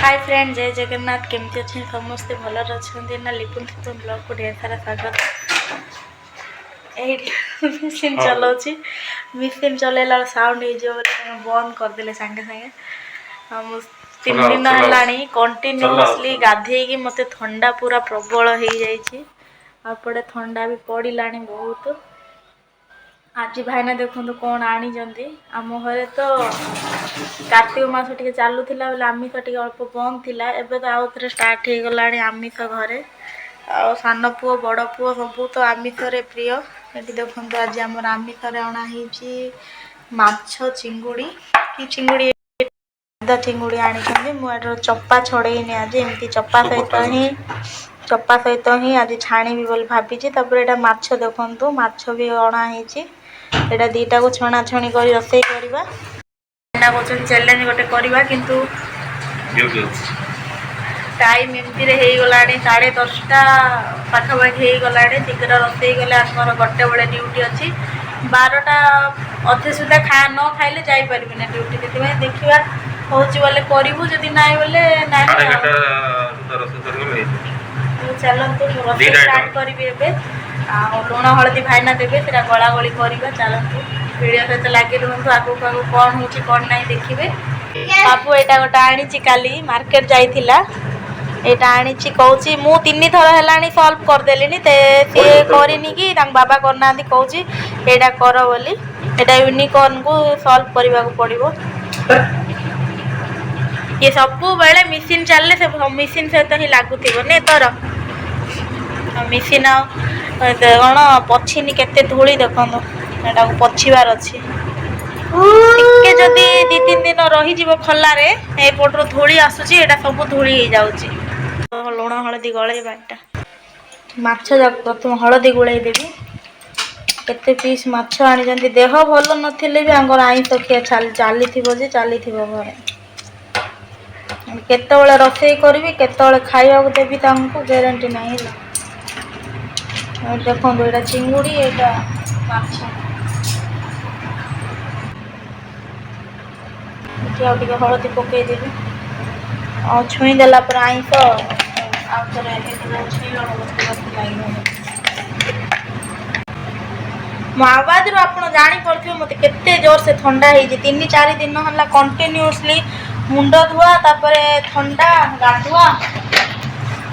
Hi friend जय जगन्नाथ केमती अच्छे समस्ते भलर अच्छा ना लिपुन थिपुन ब्लॉग को ढेर सारा स्वागत मिशीन चलाऊँगी मिशीन चलैला साउंड हो बंद करदे सागे सागे 3 दिन है कंटिन्यूअसली गाधे मत ठंडा पूरा प्रबल हो जापटे ठंडा भी पड़ा बहुत। आज भाईना देखो कौन आनी आम घरे तो कार्तिक मास टे चलुला बेले आमिष टे अल्प बंद थी एवं तो आउ थे स्टार्ट हो गला आमिष घरे सान पुओ बड़ पुओ सबू तो आमिष प्रिय। ये देखो आज आम आमिष अणाई माछ चिंगुड़ी कि चिंगुड़ी चिंगुड़ी आनी मुझे चपा छड़ेनी आज एमती चपा सहित ही आज छाणी बोली भाभी यहाँ माछ देखु माछ भी अणाई यहाँ दीटा को छणा छणी कर रोसई करवा चैलेंज गोटे करवा किंतु टाइम एमती गला 10:30 पाखापाखि हो गला शीघ्र रोसई गले आमर गोटे बड़े ड्यूटी अच्छी 12टा अधे सुधा न खाइले जापर ड्यूटी से देखा हूँ बोले करूँ जदि ना बोले ना चलतु रोसई स्टार्ट करी लुण हलदी भाईना देवे से गला गली करवा चलतु वीडियो सहित लगे रुहतु आगू आगू कौन हो कौन ना देखिए। बाबू यहाँ गोटे आनी काली मार्केट जाइला यहाँ आनी कौच मु 3 थर है सल्व करदेली सी करनी कि बाबा करना कौच यहाँ कर बोली यहाँ यूनिकॉर्न को सल्व करने को पड़ो ये सब बेले मिशीन चलले से मिशीन सहित ही लगुव नहीं तोर मिशीन कौन पछिनी केते धूली देखो यहाँ पछिबार अच्छी टे जदि 2-3 दिन रही खलारे एपटर धूली आसूची एटा सब धूली हो जाऊँगी लुण हलदी गलैबा माछ प्रथम हलदी गोलैदेवी केते पीस माछ आनी देह भल नथिले भी आंगर आईंष खिया चली घरे केतବେଳେ रोसई करी केतବେଳେ खाइबा देवी ग्यारंटी नहीं देखो यहाँ चिंगुड़ी यहाँ माछ टे हलदी पकईदेवी और छुई देला पर आईंष मो आवाज रू आप जापे मत के जोर से ठंडा हो 3-4 दिन है कंटिन्यूअसली मुंड धुआ तापर ठंडा गाधुआ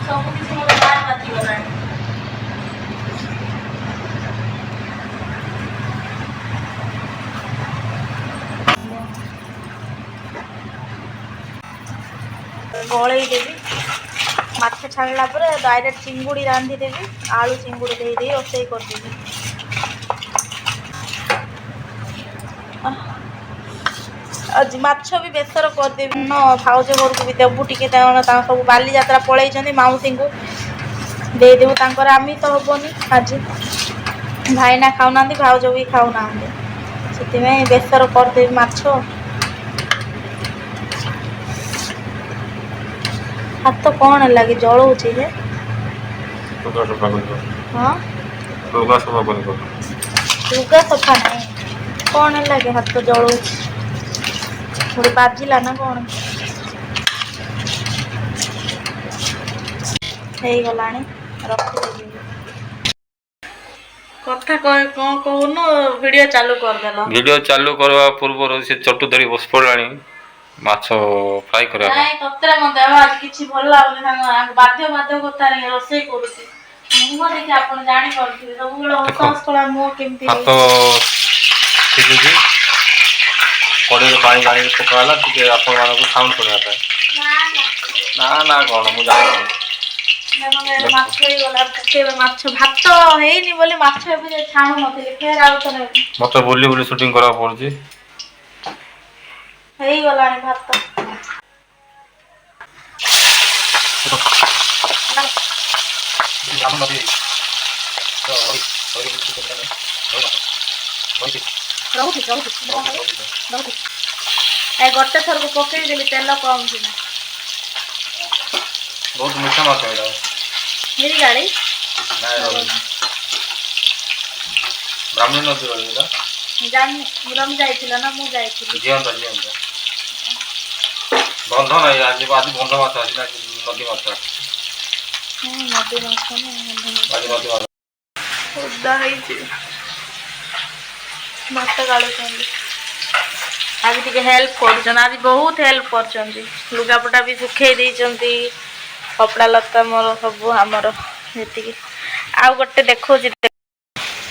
सब किसी मोर बाहर बाजिगला गलैदेवी माछ छाड़ा पर डायरेक्ट चिंगुड़ी रांधिदेवी आलू चिंगुड़ी दे रोसई करदेवी आज माछ भी बेसर करदेवी न भाउज घर को भी देवु टे सब बाली यात्रा पलैं मौसी को देदेवु आमिष हेनी आज भाईना खाऊना भाउज भी खाऊना से बेसर करदेवी माछ हाथ कौन है लगे जलाऊँचे जे हाँ लुगा सफा नहीं कौन है लगे हाथ जलाऊँच थोड़ी बाजिला ना कौन हो गला रखिदेवी कथा कौन कहून वीडियो चालू करदेल वीडियो चालू करवा पूर्व से चटू धरी बस पड़ाणी माछ फ्राई करा नहीं तत्रे मते आज किछि भल लागले संग बाध्य कथा रे रोसई करूची मुह देखि आपण जानि परथि सब बेला हंस कला मुह केमती हाथ ठीक है कड़े पानी पानी पकाला कि आपण मानको साउंड सुनिया पाए ना कोन मु जानि माछ हे गला पकेबे माछ भात हेनी बोले माछ एबे छाणु नथिले फेर आउ तने मते बोली बोली शूटिंग करा पड़जी हेई गलानी भात गोटे थर को पकईदेली तेल कम सीना बहुत मीठा माछ है मेरी गाड़ी ब्राह्मण नदी वाला जान रम जाइथिला ना मु जाइथिली जीवन ବନ୍ଧ ନାହିଁ ଆଜି ଆଜି ବନ୍ଧ ମାଛ ଆସିଲା ନଦୀ ମାଛ ନଦୀ ମାଛ ନା ଆଜି ନଦୀ ମାଛ ଓଦା ହେଇଛି ଭାତ ଗାଳୁଛନ୍ତି ଆଜି ଟିକେ ହେଲ୍ପ କରୁଛନ୍ତି ଆଜି ବହୁତ ହେଲ୍ପ କରୁଛନ୍ତି ଲୁଗାପଟା ବି ଶୁଖେଇ ଦେଇଛନ୍ତି କପଡ଼ା ଲତା ମୋର ସବୁ ଆମର ଯେତିକି ଆଉ ଗୋଟେ ଦେଖଉଛି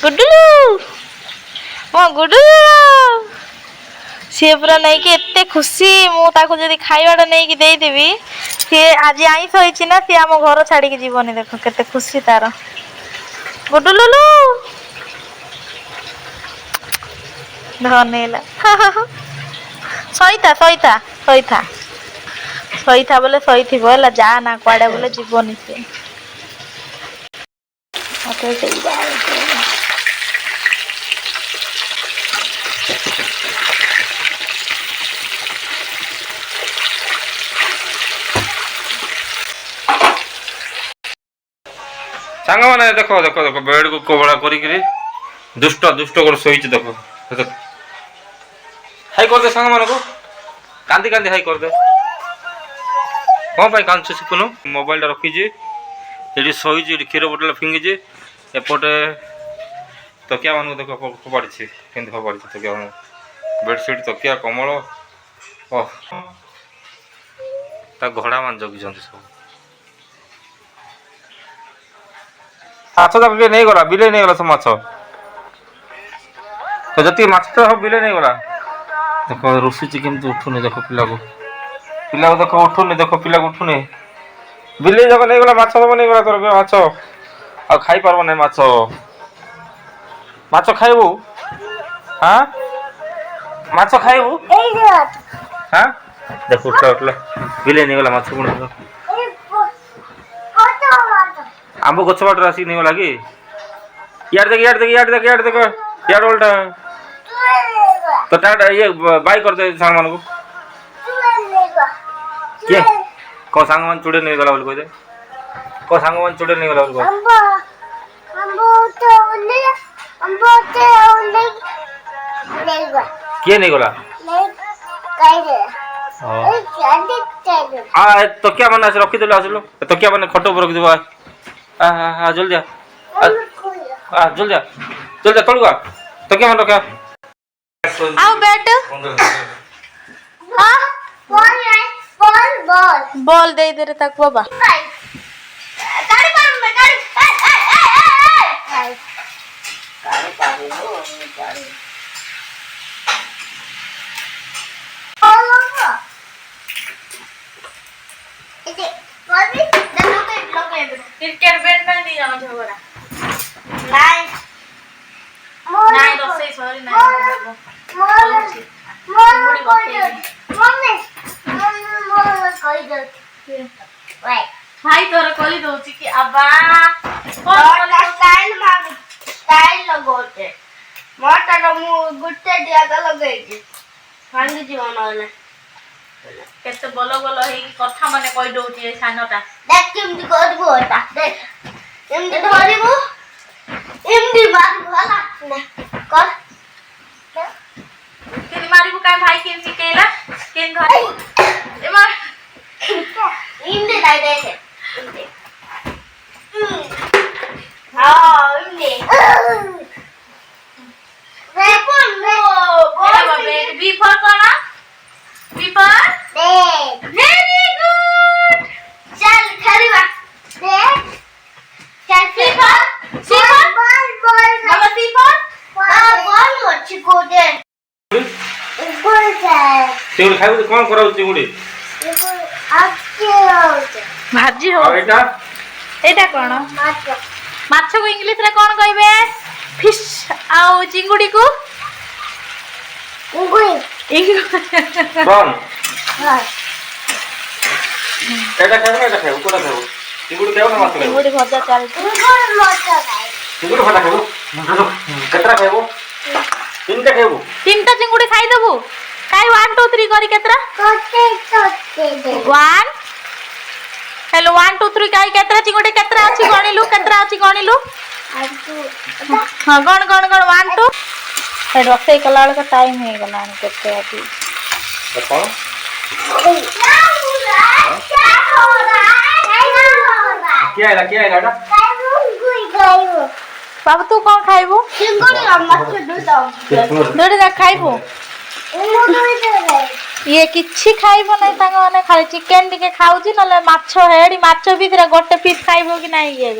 ଗୁଡୁଲୁ ମୋ ଗୁଡୁଲୁ ସିଏ ପୁରା ନେଇକି ଏତେ ଖୁସି ମୁଁ ତାକୁ ଯଦି ଖାଇବାଟା ନେଇକି ଦେଇଦେବି ସିଏ ଆଜି ଆଇଁଷ ହେଇଛି ନା ସିଏ ଆମ ଘର ଛାଡିକି ଯିବନି ଦେଖ କେତେ ଖୁସି ତାର ଗୁଡୁଲୁଲୁ ଧନେଇଲା ସଇତା ସଇତା ସଇତା ସଇତା ବୋଲେ ସଇଥିବ ହେଲା ଯା ନା କୁଆଡେ ବୋଲେ ଯିବନି ସେ ମତେ ସେଇ ସାଙ୍ଗମାନେ ଦେଖ ଦେଖ ଦେଖ ବେଡକୁ କୋବଳା କରିକିରି ଦୁଷ୍ଟ ଦୁଷ୍ଟ କରି ଶୋଇଛି ଦେଖ ହାଇ କରିଦେ ସାଙ୍ଗମାନଙ୍କୁ କାନ୍ଦି କାନ୍ଦି ହାଇ କରିଦେ କ'ଣ ପାଇଁ କାନ୍ଦୁଛୁ ଶିଖୁନୁ ମୋବାଇଲଟା ରଖିଛି ଏଠି ଶୋଇଛି ଏଠି କ୍ଷୀର ବୋଟଲ ଫିଙ୍ଗିଛି ଏପଟେ ତକିଆ ମାନଙ୍କୁ ଦେଖ ଫୋପାଡ଼ିଛି କେମିତି ଫୋପାଡ଼ିଛି ତକିଆ ମାନଙ୍କୁ ବେଡ଼ସିଟ୍ ତକିଆ କମଳ ଓହ ତା ଘୋଡ଼ା ମାନେ ଜଗିଛନ୍ତି ସବୁ ମାଛ ଯାକ କିଏ ନେଇଗଲା ବିଲେଇ ନେଇଗଲା ସବୁ ମାଛ ତ ଯେତିକି ମାଛ ତ ସବୁ ବିଲେଇ ନେଇଗଲା ଦେଖ ରୁଷିଛି କେମିତି ଉଠୁନି ଦେଖ ପିଲାକୁ ଦେଖ ଉଠୁନି ଦେଖ ପିଲାକୁ ଉଠୁନି ବିଲେଇ ଯାକ ନେଇଗଲା ମାଛ ଯାକ ନେଇଗଲା ତୋର ମାଛ ଆଉ ଖାଇପାରିବ ନାହିଁ ମାଛ ମାଛ ଖାଇବୁ ହାଁ ମାଛ ଖାଇବୁ ହାଁ ଦେଖ ଉଠିଲା ଉଠିଲା ବିଲେଇ ନେଇଗଲା ମାଛ ପୁଣି आंब गछ बाटर आसिक नहीं गला कि यार देख यार देख यार देख यार देख यार उल्टा तो टाटा ये बाय कर दे सांग मान को के को सांग मान चुड़े नहीं गला बोल को दे को सांग मान चुड़े नहीं गला बोल को के नहीं गला आ तो क्या मन रखी देला आसलो तो क्या मन खटो पर रख देबा जल्दी आ जल्दी आ तलगा तो क्या मन रखा आओ बैठ हां बॉल दे दे रे तक बाबा गाड़ी मार मैं गाड़ी क्रिकेट बैट में नहीं जाओ झगड़ा नहीं नहीं रोसे सॉरी नहीं मम्मी कोई दो भाई तोर कोली दोची कि अबा स्टाइल लगोते मोटा मु गुट्टे दिया लगेगी भांगी जीवन वाला केते बोलो बोलो हे कथा माने कहि दोची ए सानोटा देख केमती करबो ओटा देख एमती धरिबो एमती मारबो हला ने कर केनी मारिबो काय भाई केन सिकेला केन धरिबो ए मार एमती दाई दे एमती हां एमती वेपन बॉल बी फॉर कोना People dead. Very good. चल खरीवा देख चल सीफर बॉल बाबा सीफर बॉल अच्छी को दे गोल से तेल खाइबो कोन कराउ चिंगुडी अच्छे भाजी हो एटा कोन माछ को इंग्लिश रे कोन कहबे फिश आउ चिंगुडी को बन एटा खाइबो एटा खाइबो कोटा खाइबो चिंगुडी खाइबो ना माछ खाइबो चिंगुडी भजा चल चिंगुडी भजा खाइबो केतरा खाइबो तीनटा खाइबो तीनटा चिंगुडी खाइ देबो काई 1 2 3 करी केतरा कोटे दे 1 हेलो 1 2 3 काई केतरा चिंगुडी केतरा अछि गणिलु केतरा अछि गणिलु हां गण 1 2 रोसे कलाल का टाइम है गला केते अभी देखो क्या है बेटा बाबू तू कौन खाइबू दुड़ी जा खाइबू ये किछि खाइबो नै तांग माने खाली चिकन टिके खाउची नले माछ हेडी माछ भीतर गोटे पीस खाइबो कि नाही ये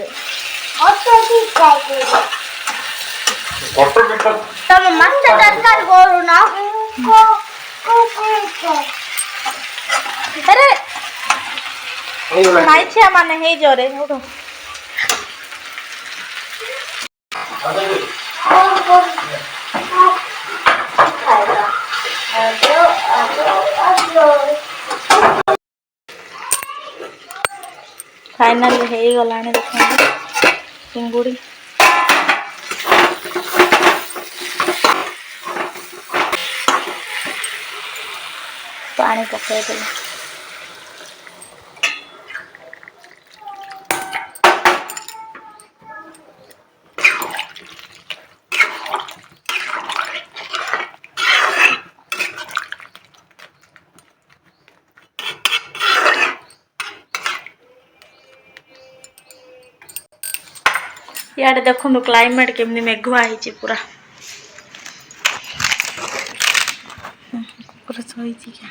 तम माछ तरकारी करू ना अरे खाइ छिया माने हे जोरे उठो फाइनली हे गलानी देखो चिंगुड़ी पानी पकाई दे यार देखो क्लाइमेट केमनी मेघुआ है पूरा पूरा सही क्या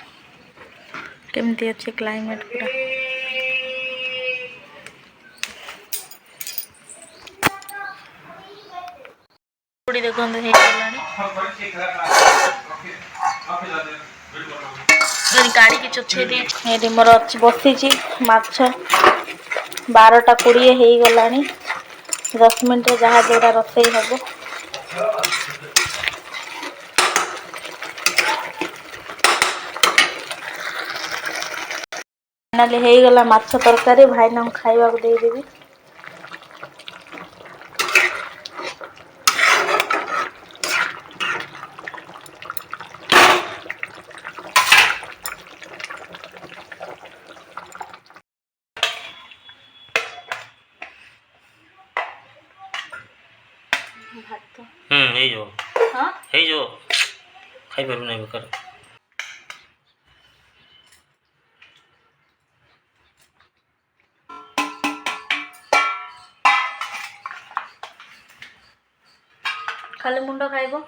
केमती अच्छे क्लाइमेट पूरा पूरी देखो गाड़ी की चुचे दी मोर बसी माछ 12टा 20 हो गलानी 10 मिनट जहाँ जोड़ा रोसई हम फाइनाली हो गला माछ तरकारी भाई ना खाइबा को दे देबी भात हे जो हां हे जो खाइ परु नै बेकार खाली मुंड खाइबो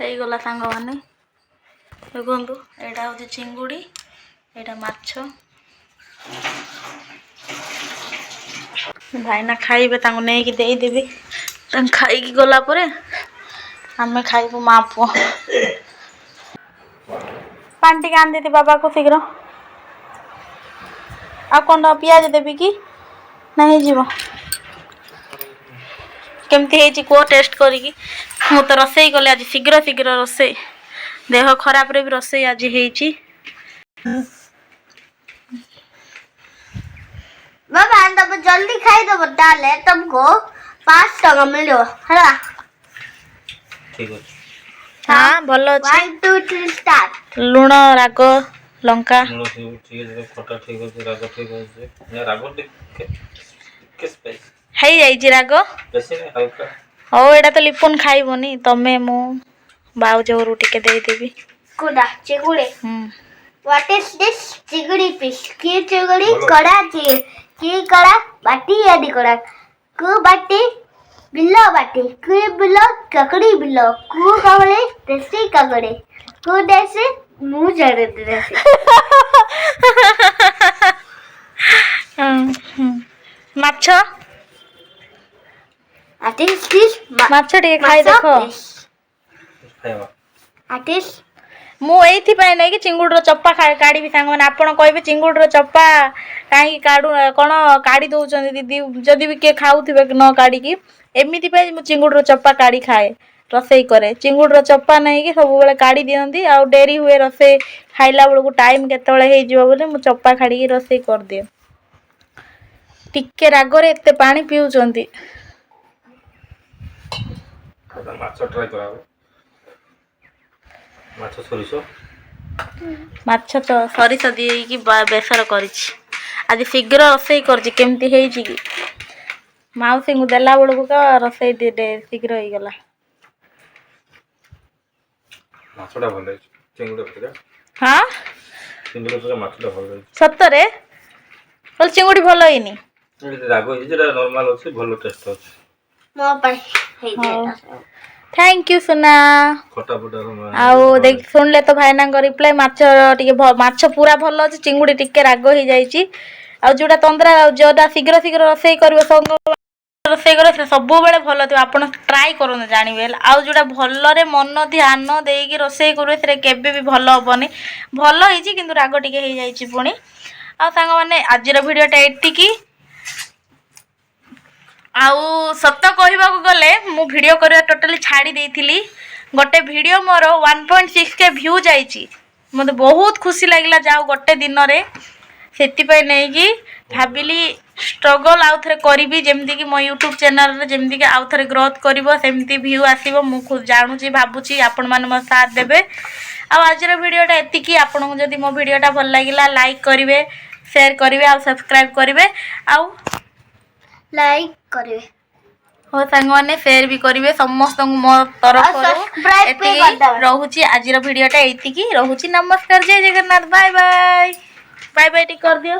हे गला सांग माने देखु एटा हूँ चिंगुड़ी एटा माछ भाईना खाइबे तांको नहीं कि दे देबी खाई की गला परे हमें खाइबो माँ पुओ पानी टिके आन देती बाबा को शीघ्र आ कौन पियाज देबी कि नहीं जीव केमती है को टेस्ट करी मु तो रोसई कले आज शीघ्र शीघ्र रोसई देह खराब रे भी रोसई आज हेची बाबा तब जल्दी खाई दो डाले तुमको 5 टका मिलो है ठीक है हाँ भलो अछि 1 2 3 स्टार्ट लूण राग लंका मुलो ठीक है खटा ठीक है राग ठीक है या राग किस स्पाइस हेई जाई जी राग वैसे हल्का हो एटा तो लिपुन खाइबोनी तमे मु बाउ जोरू टिके दे देबी कुडा चिगुड़ी व्हाट इज दिस चिगुड़ी फिश की चिगुड़ी बोलो। कड़ा की कड़ा बाटी यादी कड़ा कु बाटी बिल्लो बाटी कु बिल्लो ककड़ी बिल्लो कु कवळे देसी ककड़ी कु देसी मु जड़े देसी माछ आर्टिस्ट फिश माछ टिके खाई देखो खाइबा आर्टिस्ट मु एथि पाई नै कि चिंगुडर चप्पा काडी भी सांग माने आपण कहबे चिंगुडर चप्पा काई काडू कोन काडी दउचन दीदी जदी भी के खाउथिबे न काडी की एमिति पाई मु चिंगुडर चप्पा काडी खाए रसई करे चिंगुडर चप्पा नै कि सब बेले काडी दियंती आ डेरी हुए रसई खाइला बेल को टाइम केतबेले हे जिवो बोले मु चप्पा खाडी की रसई कर दे टिके रागरे एते पानी पिउचंती माछ ट्राई कराबो माछ सरिसो माछ तो सरिस दिए कि बेसर करिछि आज शीघ्र रसई करछि केमती हेछि कि ମାଉସୀଙ୍କୁ ଦେଲା ବେଳକୁ ତ ରୋଷେଇ ଶୀଘ୍ର ହେଇଗଲା। ମାଛଟା ଭଲ ହେଇଛି, ଚିଙ୍ଗୁଡ଼ି ଅପେକ୍ଷା ହଁ ଚିଙ୍ଗୁଡ଼ି ଅପେକ୍ଷା ମାଛଟା ଭଲ ହେଇଛି। ସତରେ କହିଲେ ଚିଙ୍ଗୁଡ଼ି ଭଲ ହେଇନି? ରାଗ ହେଇଛି, ଏଟା ନର୍ମାଲ ଅଛି, ଭଲ ଟେଷ୍ଟ ଅଛି। ମୋ ପାଇଁ ହେଇଯିବ। ଥ୍ୟାଙ୍କ ୟୁ ସୁନା। ଖଟା ଫଟା ଆଉ ଶୁଣିଲେ ତ ଭାଇନାଙ୍କ ରିପ୍ଲାଏ, ମାଛ ଟିକେ ମାଛ ପୁରା ଭଲ ଅଛି, ଚିଙ୍ଗୁଡ଼ି ଟିକେ ରାଗ ହେଇଯାଇଛି। ଆଉ ଯୋଉଟା ତନ୍ଦ୍ରା ଯୋଉଟା ଶୀଘ୍ର ଶୀଘ୍ର ରୋଷେଇ କରିବ ରୋଷେଇ କରିବ ସେଟା ସବୁବେଳେ ଭଲ ଥିବ। ଆପଣ ଟ୍ରାଏ କରନ୍ତୁ ଜାଣିବେ ହେଲା। ଆଉ ଯୋଉଟା ଭଲରେ ମନ ଧ୍ୟାନ ଦେଇକି ରୋଷେଇ କରିବେ ସେଟା କେବେ ବି ଭଲ ହବନି। ଭଲ ହେଇଛି କିନ୍ତୁ ରାଗ ଟିକେ ହେଇଯାଇଛି ପୁଣି। ଆଉ ସାଙ୍ଗମାନେ ଆଜିର ଭିଡ଼ିଓଟା ଏତିକି। ଆଉ ସତ କହିବାକୁ ଗଲେ ମୁଁ ଭିଡ଼ିଓ କରିବା ଟୋଟାଲି ଛାଡ଼ି ଦେଇଥିଲି। ଗୋଟେ ଭିଡ଼ିଓ ମୋର 1.6K ଭ୍ୟୁ ଯାଇଛି। ମୋତେ ବହୁତ ଖୁସି ଲାଗିଲା ଯାଉ ଗୋଟେ ଦିନରେ। ସେଥିପାଇଁ ନେଇକି ଭାବିଲି ଷ୍ଟ୍ରଗଲ୍ ଆଉ ଥରେ କରିବି, ଯେମିତିକି ମୋ ୟୁଟ୍ୟୁବ୍ ଚ୍ୟାନେଲ୍ରେ ଯେମିତିକି ଆଉ ଥରେ ଗ୍ରୋଥ୍ କରିବ, ସେମିତି ଭ୍ୟୁ ଆସିବ। ମୁଁ ଜାଣୁଛି, ଭାବୁଛି ଆପଣମାନେ ମୋ ସାଥ୍ ଦେବେ। ଆଉ ଆଜିର ଭିଡ଼ିଓଟା ଏତିକି। ଆପଣଙ୍କୁ ଯଦି ମୋ ଭିଡ଼ିଓଟା ଭଲ ଲାଗିଲା ଲାଇକ୍ କରିବେ, ସେୟାର କରିବେ, ଆଉ ସବସ୍କ୍ରାଇବ୍ କରିବେ, ଆଉ ଲାଇକ୍ କରିବେ। ହଉ ସାଙ୍ଗମାନେ ସେୟାର ବି କରିବେ। ସମସ୍ତଙ୍କୁ ମୋ ତରଫରୁ ଏତିକି ରହୁଛି। ଆଜିର ଭିଡ଼ିଓଟା ଏତିକି ରହୁଛି। ନମସ୍କାର, ଜୟ Jagannath, bye bye. Bye bye ଟିକେ କରିଦିଅ।